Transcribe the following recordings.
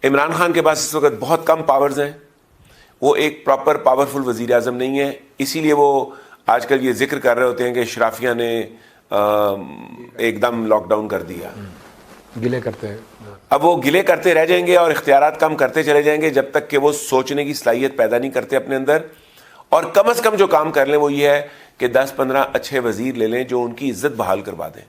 عمران خان کے پاس اس وقت بہت کم پاورز ہیں، وہ ایک پراپر پاورفل وزیر اعظم نہیں ہے، اسی لیے وہ آج کل یہ ذکر کر رہے ہوتے ہیں کہ اشرافیہ نے ایک دم لاک ڈاؤن کر دیا، گلے کرتے ہیں۔ اب وہ گلے کرتے رہ جائیں گے اور اختیارات کم کرتے چلے جائیں گے جب تک کہ وہ سوچنے کی صلاحیت پیدا نہیں کرتے اپنے اندر، اور کم از کم جو کام کر لیں وہ یہ ہے کہ 10-15 اچھے وزیر لے لیں جو ان کی عزت بحال کروا دیں۔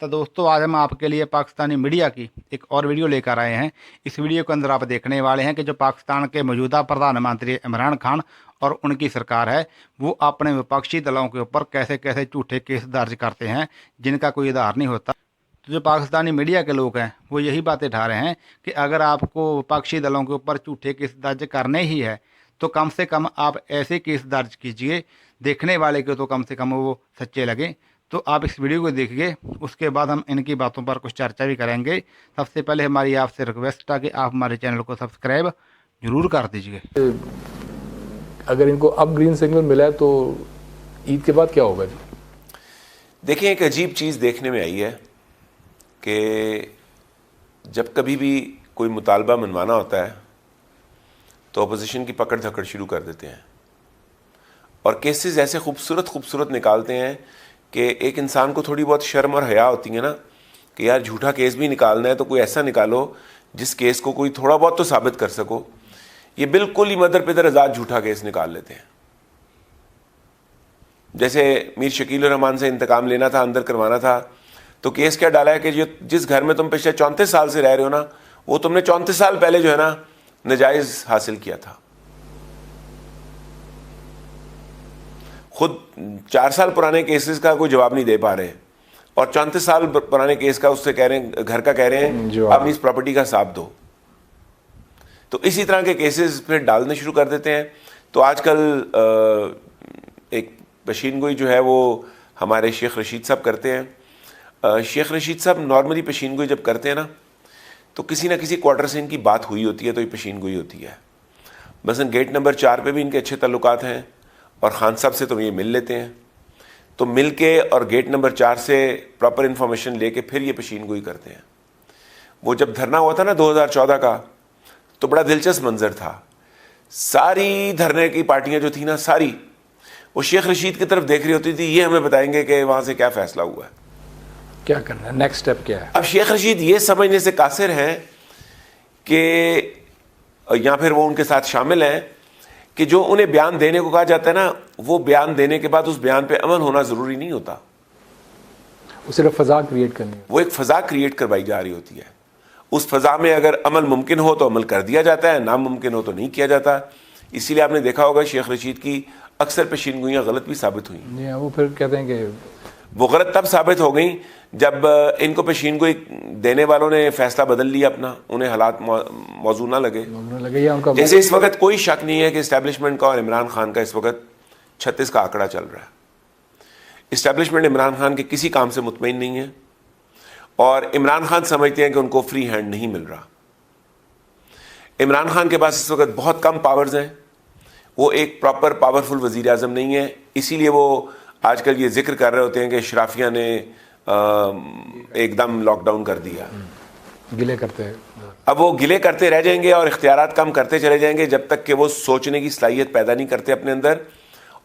تو دوستو، آج ہم آپ کے لیے پاکستانی میڈیا کی ایک اور ویڈیو لے کر آئے ہیں۔ اس ویڈیو کے اندر آپ دیکھنے والے ہیں کہ جو پاکستان کے موجودہ پردھان منتری عمران خان اور ان کی سرکار ہے، وہ اپنے وپکشی دلوں کے اوپر کیسے کیسے جھوٹے کیس درج کرتے ہیں جن کا کوئی آدھار نہیں ہوتا۔ تو جو پاکستانی میڈیا کے لوگ ہیں وہ یہی باتیں اٹھا رہے ہیں کہ اگر آپ کو وپکشی دلوں کے اوپر جھوٹے کیس درج کرنے ہی ہے تو کم سے کم آپ ایسے کیس درج کیجئے دیکھنے والے کو تو کم سے کم وہ سچے لگیں۔ تو آپ اس ویڈیو کو دیکھیے، اس کے بعد ہم ان کی باتوں پر کچھ چرچا بھی کریں گے۔ سب سے پہلے ہماری آپ سے ریکویسٹ ہے کہ آپ ہمارے چینل کو سبسکرائب ضرور کر دیجیے۔ اگر ان کو اب گرین سگنل ملا ہے تو عید کے بعد کیا ہوگا جی؟ دیکھیں، ایک عجیب چیز دیکھنے میں آئی ہے کہ جب کبھی بھی کوئی مطالبہ منوانا ہوتا ہے تو اپوزیشن کی پکڑ دھکڑ شروع کر دیتے ہیں اور کیسز ایسے خوبصورت نکالتے ہیں کہ ایک انسان کو تھوڑی بہت شرم اور حیا ہوتی ہے نا کہ یار جھوٹا کیس بھی نکالنا ہے تو کوئی ایسا نکالو جس کیس کو کوئی تھوڑا بہت تو ثابت کر سکو۔ یہ بالکل ہی مدر پدر آزاد جھوٹا کیس نکال لیتے ہیں۔ جیسے میر شکیل الرحمان سے انتقام لینا تھا، اندر کروانا تھا، تو کیس کیا ڈالا ہے کہ جس گھر میں تم پچھلے 34 سال سے رہ رہے ہو نا، وہ تم نے 34 سال پہلے جو ہے نا ناجائز حاصل کیا تھا۔ خود 4 سال پرانے کیسز کا کوئی جواب نہیں دے پا رہے اور 34 سال پرانے کیس کا اس سے کہہ رہے ہیں، گھر کا کہہ رہے ہیں اپنی اس پراپرٹی کا حساب دو۔ تو اسی طرح کے کیسز پھر ڈالنے شروع کر دیتے ہیں۔ تو آج کل ایک پیشین گوئی جو ہے وہ ہمارے شیخ رشید صاحب کرتے ہیں۔ شیخ رشید صاحب نارملی پیشین گوئی جب کرتے ہیں نا تو کسی نہ کسی کوارٹر سے ان کی بات ہوئی ہوتی ہے تو یہ پیشین گوئی ہوتی ہے۔ مثلا گیٹ نمبر 4 پہ بھی ان کے اچھے تعلقات ہیں اور خان صاحب سے تو یہ مل لیتے ہیں، تو مل کے اور گیٹ نمبر 4 سے پراپر انفارمیشن لے کے پھر یہ پیشین گوئی کرتے ہیں۔ وہ جب دھرنا ہوا تھا نا 2014 کا تو بڑا دلچسپ منظر تھا، ساری دھرنے کی پارٹیاں جو تھیں نا ساری وہ شیخ رشید کی طرف دیکھ رہی ہوتی تھی، یہ ہمیں بتائیں گے کہ وہاں سے کیا فیصلہ ہوا ہے، کیا کرنا ہے، نیکسٹ سٹیپ کیا ہے۔ اب شیخ رشید یہ سمجھنے سے قاصر ہیں کہ یا پھر وہ ان کے ساتھ شامل ہیں کہ جو انہیں بیان دینے کو کہا جاتا ہے نا، وہ بیان دینے کے بعد اس بیان پہ عمل ہونا ضروری نہیں ہوتا، وہ صرف فضا کریٹ کرنی ہے، وہ ایک فضا کریٹ کروائی جا رہی ہوتی ہے۔ اس فضا میں اگر عمل ممکن ہو تو عمل کر دیا جاتا ہے، ناممکن ہو تو نہیں کیا جاتا۔ اسی لیے آپ نے دیکھا ہوگا شیخ رشید کی اکثر پیشین گوئیاں غلط بھی ثابت ہوئیں۔ جی ہاں، وہ پھر کہتے ہیں کہ وہ غلط تب ثابت ہو گئیں جب ان کو پیشین گوئی دینے والوں نے فیصلہ بدل لیا اپنا، انہیں حالات موزوں نہ لگے۔ لگے یا ان کا جیسے اس وقت کوئی شک نہیں ہے کہ اسٹیبلشمنٹ کا اور عمران خان کا اس وقت 36 کا آنکڑا چل رہا ہے۔ اسٹیبلشمنٹ عمران خان کے کسی کام سے مطمئن نہیں ہے اور عمران خان سمجھتے ہیں کہ ان کو فری ہینڈ نہیں مل رہا۔ عمران خان کے پاس اس وقت بہت کم پاورز ہیں، وہ ایک پراپر پاورفل وزیر اعظم نہیں ہے، اسی لیے وہ آج کل یہ ذکر کر رہے ہوتے ہیں کہ اشرافیہ نے ایک دم لاک ڈاؤن کر دیا۔ گلے کرتے ہیں۔ اب وہ گلے کرتے رہ جائیں گے اور اختیارات کم کرتے چلے جائیں گے جب تک کہ وہ سوچنے کی صلاحیت پیدا نہیں کرتے اپنے اندر،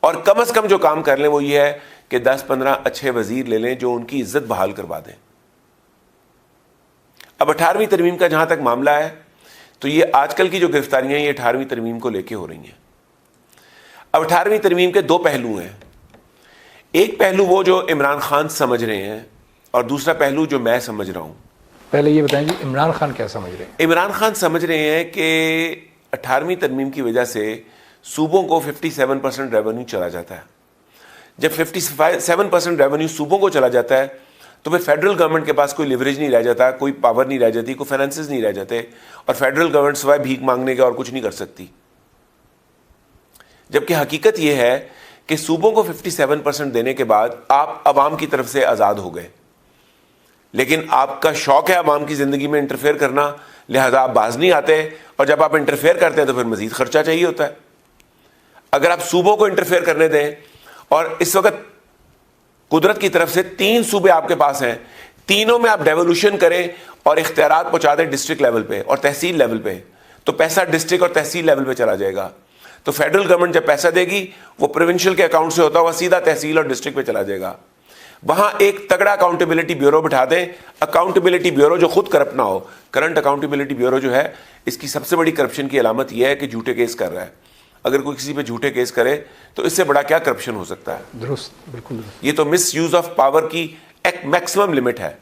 اور کم از کم جو کام کر لیں وہ یہ ہے کہ 10-15 اچھے وزیر لے لیں جو ان کی عزت بحال کروا دیں۔ اب 18ویں ترمیم کا جہاں تک معاملہ ہے تو یہ آج کل کی جو گرفتاریاں ہیں یہ 18ویں ترمیم کو لے کے ہو رہی ہیں۔ اب 18ویں ترمیم کے 2 پہلو ہیں، ایک پہلو وہ جو عمران خان سمجھ رہے ہیں اور دوسرا پہلو جو میں سمجھ رہا ہوں۔ پہلے یہ بتائیں جی عمران خان کیا سمجھ رہے ہیں؟ عمران خان سمجھ رہے ہیں کہ 18ویں ترمیم کی وجہ سے صوبوں کو 57% ریونیو چلا جاتا ہے۔ جب 57% ریونیو صوبوں کو چلا جاتا ہے تو پھر فیڈرل گورنمنٹ کے پاس کوئی لیوریج نہیں رہ جاتا، کوئی پاور نہیں رہ جاتی، کوئی فائنانسز نہیں رہ جاتے، اور فیڈرل گورنمنٹ سوائے بھیک مانگنے کے اور کچھ نہیں کر سکتی۔ جبکہ حقیقت یہ ہے کہ صوبوں کو 57% دینے کے بعد آپ عوام کی طرف سے آزاد ہو گئے، لیکن آپ کا شوق ہے عوام کی زندگی میں انٹرفیئر کرنا، لہذا آپ باز نہیں آتے، اور جب آپ انٹرفیئر کرتے ہیں تو پھر مزید خرچہ چاہیے ہوتا ہے۔ اگر آپ صوبوں کو انٹرفیئر کرنے دیں، اور اس وقت قدرت کی طرف سے 3 صوبے آپ کے پاس ہیں، تینوں میں آپ ڈیولوشن کریں اور اختیارات پہنچا دیں ڈسٹرکٹ لیول پہ اور تحصیل لیول پہ, تو پیسہ ڈسٹرکٹ اور تحصیل لیول پہ چلا جائے گا. تو فیڈرل گورنمنٹ جب پیسہ دے گی وہ پروونشل کے اکاؤنٹ سے ہوتا ہوا سیدھا تحصیل اور ڈسٹرکٹ پہ چلا جائے گا. وہاں ایک تگڑا اکاؤنٹیبلٹی بیورو بٹھا دیں, اکاؤنٹیبلٹی بیورو جو خود کرپٹ نہ ہو. کرنٹ اکاؤنٹیبلٹی بیورو جو ہے اس کی سب سے بڑی کرپشن کی علامت یہ ہے کہ جھوٹے کیس کر رہا ہے. اگر کوئی کسی پہ جھوٹے کیس کرے تو اس سے بڑا کیا کرپشن ہو سکتا ہے. درست, بالکل درست. یہ تو مس یوز آف پاور کی ایک میکسیمم لمٹ ہے.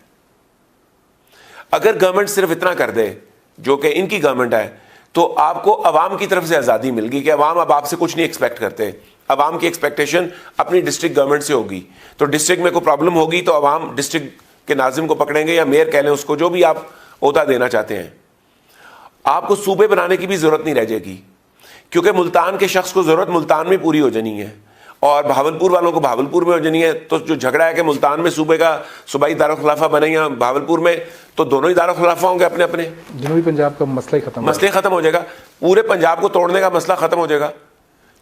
اگر گورنمنٹ صرف اتنا کر دے جو کہ ان کی گورنمنٹ ہے, تو آپ کو عوام کی طرف سے آزادی مل گئی کہ عوام اب آپ سے کچھ نہیں ایکسپیکٹ کرتے. عوام کی ایکسپیکٹیشن اپنی ڈسٹرکٹ گورنمنٹ سے ہوگی. تو ڈسٹرکٹ میں کوئی پرابلم ہوگی تو عوام ڈسٹرکٹ کے ناظم کو پکڑیں گے, یا میئر کہہ لیں اس کو, جو بھی آپ عہدہ دینا چاہتے ہیں. آپ کو صوبے بنانے کی بھی ضرورت نہیں رہ جائے گی, کیونکہ ملتان کے شخص کو ضرورت ملتان میں پوری ہو جانی ہے اور بہاولپور والوں کو بہاولپور میں ہو جانی ہے. تو جو جھگڑا ہے کہ ملتان میں صوبے کا صوبائی دارالخلافہ بنے یا بہاولپور میں, تو دونوں ہی دارالخلافہ ہوں گے اپنے اپنے. جنوبی پنجاب کا مسئلہ ہی ختم ہو جائے گا. پورے پنجاب کو توڑنے کا مسئلہ ختم ہو جائے گا.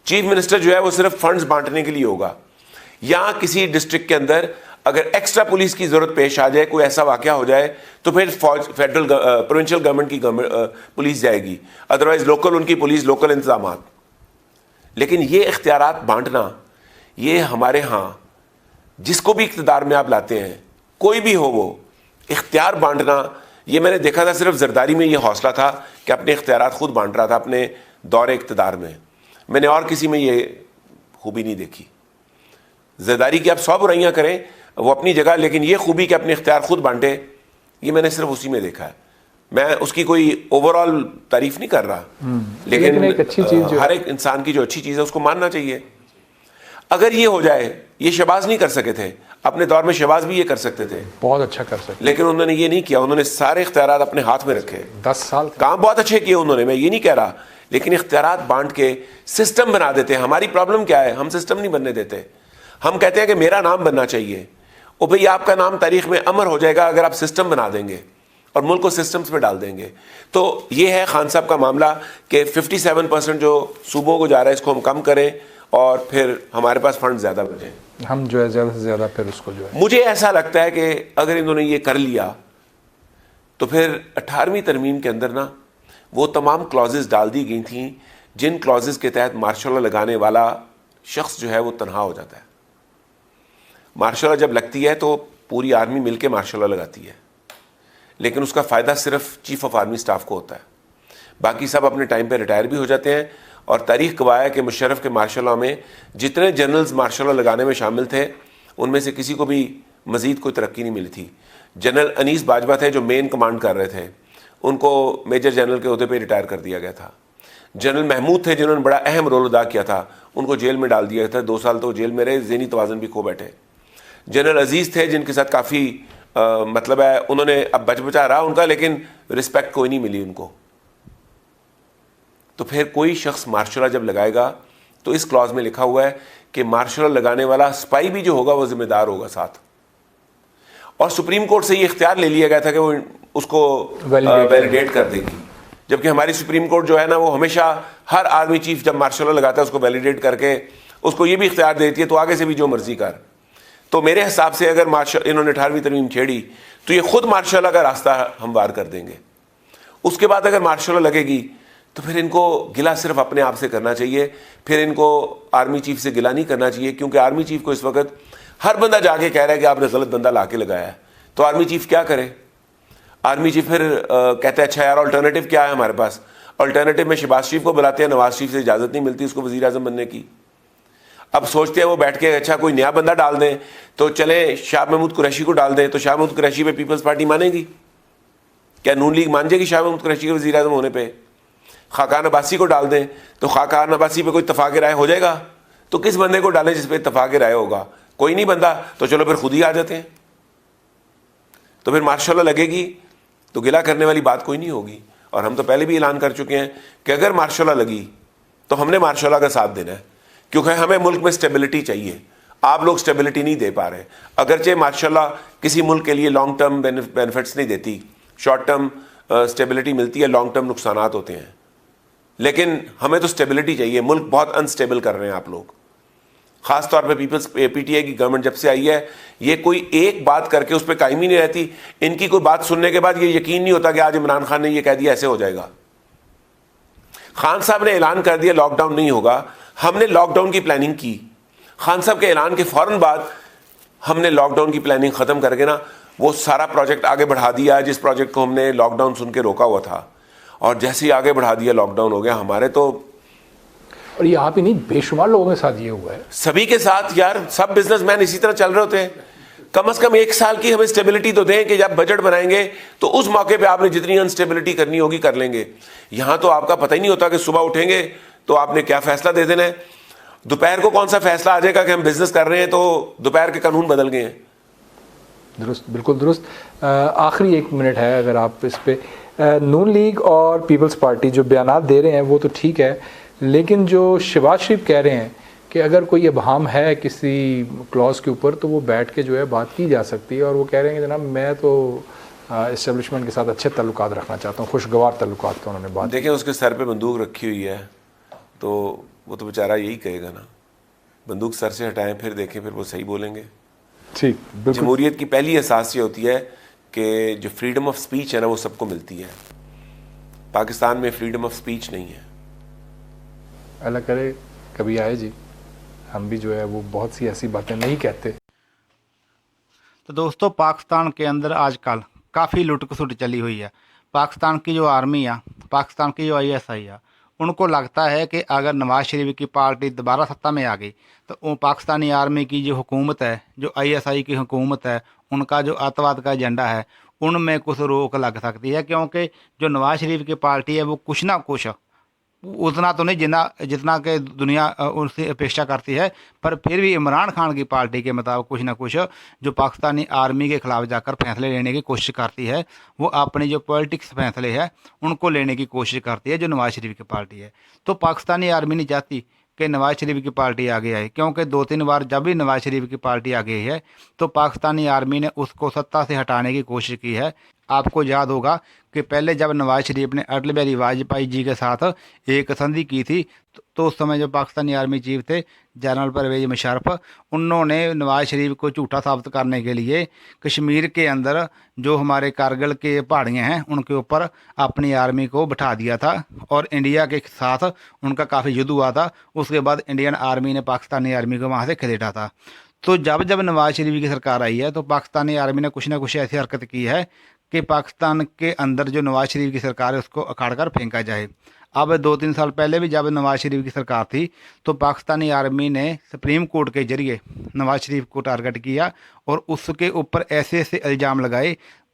چیف منسٹر جو ہے وہ صرف فنڈز بانٹنے کے لیے ہوگا. یا کسی ڈسٹرکٹ کے اندر اگر ایکسٹرا پولیس کی ضرورت پیش آ جائے, کوئی ایسا واقعہ ہو جائے, تو پھر فیڈرل پروونشل گورنمنٹ کی پولیس جائے گی, ادروائز لوکل ان کی پولیس, لوکل انتظامات. لیکن یہ اختیارات بانٹنا, یہ ہمارے ہاں جس کو بھی اقتدار میں آپ لاتے ہیں, کوئی بھی ہو وہ, اختیار بانٹنا, یہ میں نے دیکھا تھا صرف زرداری میں یہ حوصلہ تھا کہ اپنے اختیارات خود بانٹ رہا تھا اپنے دور اقتدار میں. میں نے اور کسی میں یہ خوبی نہیں دیکھی. زرداری کی آپ 100 برائیاں کریں وہ اپنی جگہ, لیکن یہ خوبی کہ اپنے اختیار خود بانٹے, یہ میں نے صرف اسی میں دیکھا ہے. میں اس کی کوئی اوور آل تعریف نہیں کر رہا, لیکن ایک اچھی چیز ہر ایک انسان کی جو اچھی چیز ہے اس کو ماننا چاہیے. اگر یہ ہو جائے, یہ شہباز نہیں کر سکے تھے اپنے دور میں, شہباز بھی یہ کر سکتے تھے, بہت اچھا کر سکتے, لیکن انہوں نے یہ نہیں کیا. انہوں نے سارے اختیارات اپنے ہاتھ میں رکھے. 10 سال کام بہت اچھے کیے انہوں نے, میں یہ نہیں کہہ رہا, لیکن اختیارات بانٹ کے سسٹم بنا دیتے ہیں. ہماری پرابلم کیا ہے, ہم سسٹم نہیں بننے دیتے. ہم کہتے ہیں کہ میرا نام بننا چاہیے. او بھئی آپ کا نام تاریخ میں امر ہو جائے گا اگر آپ سسٹم بنا دیں گے اور ملک کو سسٹمز پہ ڈال دیں گے. تو یہ ہے خان صاحب کا معاملہ کہ 57% جو صوبوں کو جا رہا ہے اس کو ہم کم کریں اور پھر ہمارے پاس فنڈ زیادہ بچیں. ہم جو ہے زیادہ سے زیادہ پھر اس کو جو ہے, مجھے ایسا لگتا ہے کہ اگر انہوں نے یہ کر لیا تو پھر 18ویں ترمیم کے اندر نا وہ تمام کلازز ڈال دی گئی تھیں جن کلازز کے تحت مارشل لا لگانے والا شخص جو ہے وہ تنہا ہو جاتا ہے. مارشل لا جب لگتی ہے تو پوری آرمی مل کے مارشل لا لگاتی ہے, لیکن اس کا فائدہ صرف چیف آف آرمی سٹاف کو ہوتا ہے. باقی سب اپنے ٹائم پہ ریٹائر بھی ہو جاتے ہیں. اور تاریخ گواہ ہے کہ مشرف کے مارشل لا میں جتنے جنرلز مارشل لا لگانے میں شامل تھے ان میں سے کسی کو بھی مزید کوئی ترقی نہیں ملی تھی. جنرل انیس باجوہ تھے جو مین کمانڈ کر رہے تھے, ان کو میجر جنرل کے عہدے پہ ریٹائر کر دیا گیا تھا. جنرل محمود تھے جنہوں نے بڑا اہم رول ادا کیا تھا, ان کو جیل میں ڈال دیا گیا تھا. 2 سال تو جیل میں رہے, ذہنی توازن بھی کھو بیٹھے. جنرل عزیز تھے جن کے ساتھ کافی مطلب ہے, انہوں نے اب بچا رہا ان کا, لیکن رسپیکٹ کوئی نہیں ملی ان کو. تو پھر کوئی شخص مارشل لا جب لگائے گا تو اس کلاز میں لکھا ہوا ہے کہ مارشل لا لگانے والا سپائی بھی جو ہوگا وہ ذمہ دار ہوگا ساتھ. اور سپریم کورٹ سے یہ اختیار لے لیا گیا تھا کہ وہ اس کو ویلیڈیٹ کر دے گی, جبکہ ہماری سپریم کورٹ جو ہے نا وہ ہمیشہ ہر آرمی چیف جب مارشل لا لگاتا ہے اس کو ویلیڈیٹ کر کے اس کو یہ بھی اختیار دیتی ہے تو آگے سے بھی جو مرضی کر. تو میرے حساب سے اگر انہوں نے 18ویں ترمیم چھیڑی تو یہ خود مارشل لا کا راستہ ہموار کر دیں گے. اس کے بعد اگر مارشل لا لگے گی تو پھر ان کو گلا صرف اپنے آپ سے کرنا چاہیے, پھر ان کو آرمی چیف سے گلا نہیں کرنا چاہیے, کیونکہ آرمی چیف کو اس وقت ہر بندہ جا کے کہہ رہا ہے کہ آپ نے غلط بندہ لا کے لگایا ہے. تو آرمی چیف کیا کرے؟ آرمی چیف پھر کہتا ہے اچھا یار آلٹرنیٹیو کیا ہے ہمارے پاس. آلٹرنیٹیو میں شہباز شریف کو بلاتے ہیں, نواز شریف سے اجازت نہیں ملتی اس کو وزیر اعظم بننے کی. اب سوچتے ہیں وہ بیٹھ کے اچھا کوئی نیا بندہ ڈال دیں, تو چلیں شاہ محمود قریشی کو ڈال دیں. تو شاہ محمود قریشی پہ پیپلز پارٹی مانے گی کیا؟ نون لیگ مان جائے گی شاہ محمود قریشی کے وزیر اعظم ہونے پہ؟ خاقان عباسی کو ڈال دیں تو خاقان عباسی پہ کوئی اتفاق رائے ہو جائے گا؟ تو کس بندے کو ڈالیں جس پہ اتفاق رائے ہوگا؟ کوئی نہیں بندہ, تو چلو پھر خود ہی آ جاتے ہیں. تو پھر مارشل لا لگے گی تو گلا کرنے والی بات کوئی نہیں ہوگی. اور ہم تو پہلے بھی اعلان کر چکے ہیں کہ اگر مارشل لا لگی تو ہم نے مارشل لا کا ساتھ دینا ہے, کیونکہ ہمیں ملک میں اسٹیبلٹی چاہیے. آپ لوگ اسٹیبلٹی نہیں دے پا رہے. اگرچہ مارشل لا کسی ملک کے لیے لانگ ٹرم بینیفٹس نہیں دیتی, شارٹ ٹرم اسٹیبلٹی ملتی ہے, لانگ ٹرم نقصانات ہوتے ہیں, لیکن ہمیں تو اسٹیبلٹی چاہیے. ملک بہت انسٹیبل کر رہے ہیں آپ لوگ. خاص طور پہ پیپلز PTI کی گورنمنٹ جب سے آئی ہے, یہ کوئی ایک بات کر کے اس پہ قائم ہی نہیں رہتی. ان کی کوئی بات سننے کے بعد یہ یقین نہیں ہوتا کہ آج عمران خان نے یہ کہہ دیا ایسے ہو جائے گا. خان صاحب نے اعلان کر دیا لاک ڈاؤن نہیں ہوگا, ہم نے لاک ڈاؤن کی پلاننگ کی. خان صاحب کے اعلان کے فوراً بعد ہم نے لاک ڈاؤن کی پلاننگ ختم کر کے نا وہ سارا پروجیکٹ آگے بڑھا دیا جس پروجیکٹ کو ہم نے لاک ڈاؤن سن کے روکا ہوا تھا, اور جیسے ہی آگے بڑھا دیا لاک ڈاؤن ہو گیا. ہمارے تو, اور یہاں پہ نہیں بے شمار لوگوں کے ساتھ یہ ہوا ہے, سبھی کے ساتھ یار, سب بزنس مین اسی طرح چل رہے ہوتے ہیں. کم از کم 1 سال کی ہمیں اسٹیبلٹی تو دیں کہ جب بجٹ بنائیں گے تو اس موقع پہ آپ نے جتنی انسٹیبلٹی کرنی ہوگی کر لیں گے. یہاں تو آپ کا پتہ ہی نہیں ہوتا کہ صبح اٹھیں گے تو آپ نے کیا فیصلہ دے دینا ہے, دوپہر کو کون سا فیصلہ آ جائے گا کہ ہم بزنس کر رہے ہیں تو دوپہر کے قانون بدل گئے ہیں. درست, بالکل درست. آخری 1 منٹ ہے اگر آپ اس پہ, نون لیگ اور پیپلز پارٹی جو بیانات دے رہے ہیں وہ تو ٹھیک ہے, لیکن جو شہباز شریف کہہ رہے ہیں کہ اگر کوئی ابہام ہے کسی کلوز کے اوپر تو وہ بیٹھ کے جو ہے بات کی جا سکتی ہے, اور وہ کہہ رہے ہیں کہ جناب میں تو اسٹیبلشمنٹ کے ساتھ اچھے تعلقات رکھنا چاہتا ہوں, خوشگوار تعلقات کا انہوں نے بات. دیکھیں اس کے سر پہ بندوق رکھی ہوئی ہے تو وہ تو بیچارہ یہی کہے گا نا, بندوق سر سے ہٹائیں پھر دیکھیں, پھر وہ صحیح بولیں گے. ٹھیک, بالکل. جمہوریت کی پہلی اساس یہ ہوتی ہے کہ جو فریڈم آف سپیچ ہے نا وہ سب کو ملتی ہے. پاکستان میں فریڈم آف سپیچ نہیں ہے. اللہ کرے کبھی آئے جی, ہم بھی جو ہے وہ بہت سی ایسی باتیں نہیں کہتے. تو دوستوں, پاکستان کے اندر آج کل کافی لٹ کسٹ چلی ہوئی ہے. پاکستان کی جو آرمی ہے, پاکستان کی جو ISI ہے, ان کو لگتا ہے کہ اگر نواز شریف کی پارٹی دوبارہ سطح میں آ گئی تو وہ پاکستانی آرمی کی جو حکومت ہے, جو ISI کی حکومت ہے, ان کا جو آتنکواد کا ایجنڈا ہے, ان میں کچھ روک لگ سکتی ہے. کیونکہ جو نواز شریف کی پارٹی ہے وہ کچھ نہ کچھ اتنا تو نہیں جتنا کہ دنیا ان سے اپیکشا کرتی ہے, پر پھر بھی عمران خان کی پارٹی کے مطابق کچھ نہ کچھ جو پاکستانی آرمی کے خلاف جا کر فیصلے لینے کی کوشش کرتی ہے, وہ اپنی جو پولیٹکس فیصلے ہیں ان کو لینے کی کوشش کرتی ہے جو نواز شریف کی پارٹی ہے. تو پاکستانی آرمی نہیں چاہتی کہ نواز شریف کی پارٹی آگے آئے, کیونکہ 2-3 بار جب بھی نواز شریف کی پارٹی آگے ہے تو پاکستانی آرمی نے اس کو سطح سے ہٹانے کی کوشش کی ہے. آپ کو یاد ہوگا کہ پہلے جب نواز شریف نے اٹل بہاری واجپئی جی کے ساتھ ایک سندھی کی تھی تو اس سمے جو پاکستانی آرمی چیف تھے جنرل پرویز مشرف, انہوں نے نواز شریف کو جھوٹا ثابت کرنے کے لیے کشمیر کے اندر جو ہمارے کارگل کے پہاڑیاں ہیں ان کے اوپر اپنی آرمی کو بٹھا دیا تھا, اور انڈیا کے ساتھ ان کا کافی یدھ ہوا تھا. اس کے بعد انڈین آرمی نے پاکستانی آرمی کو وہاں سے کھلیٹا تھا. تو جب نواز شریف کی سرکار آئی ہے تو پاکستانی آرمی نے کچھ نہ کچھ ایسی حرکت کی ہے کہ پاکستان کے اندر جو نواز شریف کی سرکار ہے اس کو اکھاڑ کر پھینکا جائے. اب 2-3 سال پہلے بھی جب نواز شریف کی سرکار تھی تو پاکستانی آرمی نے سپریم کورٹ کے ذریعے نواز شریف کو ٹارگٹ کیا اور اس کے اوپر ایسے الزام لگائے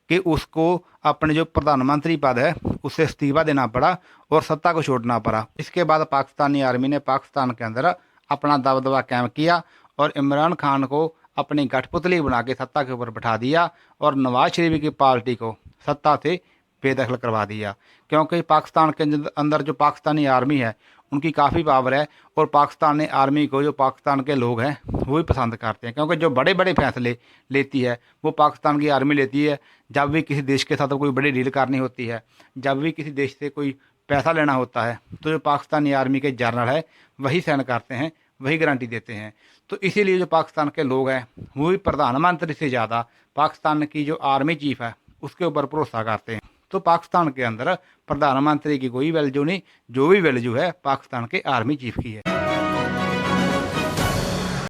کہ اس کو اپنے جو پردھان منتری پد ہے اس سے استعفیٰ دینا پڑا اور سطح کو چھوڑنا پڑا. اس کے بعد پاکستانی آرمی نے پاکستان کے اندر اپنا دبدبہ قائم کیا اور عمران خان کو اپنی گٹھ پتلی بنا کے سطح کے اوپر بٹھا دیا اور نواز شریف کی پارٹی کو سطح سے بے دخل کروا دیا. کیونکہ پاکستان کے اندر جو پاکستانی آرمی ہے ان کی کافی پاور ہے, اور پاکستانی آرمی کو جو پاکستان کے لوگ ہیں وہ بھی پسند کرتے ہیں, کیونکہ جو بڑے بڑے فیصلے لیتی ہے وہ پاکستان کی آرمی لیتی ہے. جب بھی کسی دیش کے ساتھ کوئی بڑی ڈیل کرنی ہوتی ہے, جب بھی کسی دیش سے کوئی پیسہ لینا ہوتا ہے تو جو پاکستانی آرمی کے جنرل ہے وہی سائن کرتے ہیں, وہی گارنٹی دیتے ہیں. تو اسی لیے جو پاکستان کے لوگ ہیں وہ بھی پردھان منتری سے زیادہ پاکستان کی جو آرمی چیف ہے اس کے اوپر بھروسہ کرتے ہیں. تو پاکستان کے اندر پردھان منتری کی کوئی ویلیو نہیں, جو بھی ویلیو ہے پاکستان کے آرمی چیف کی ہے.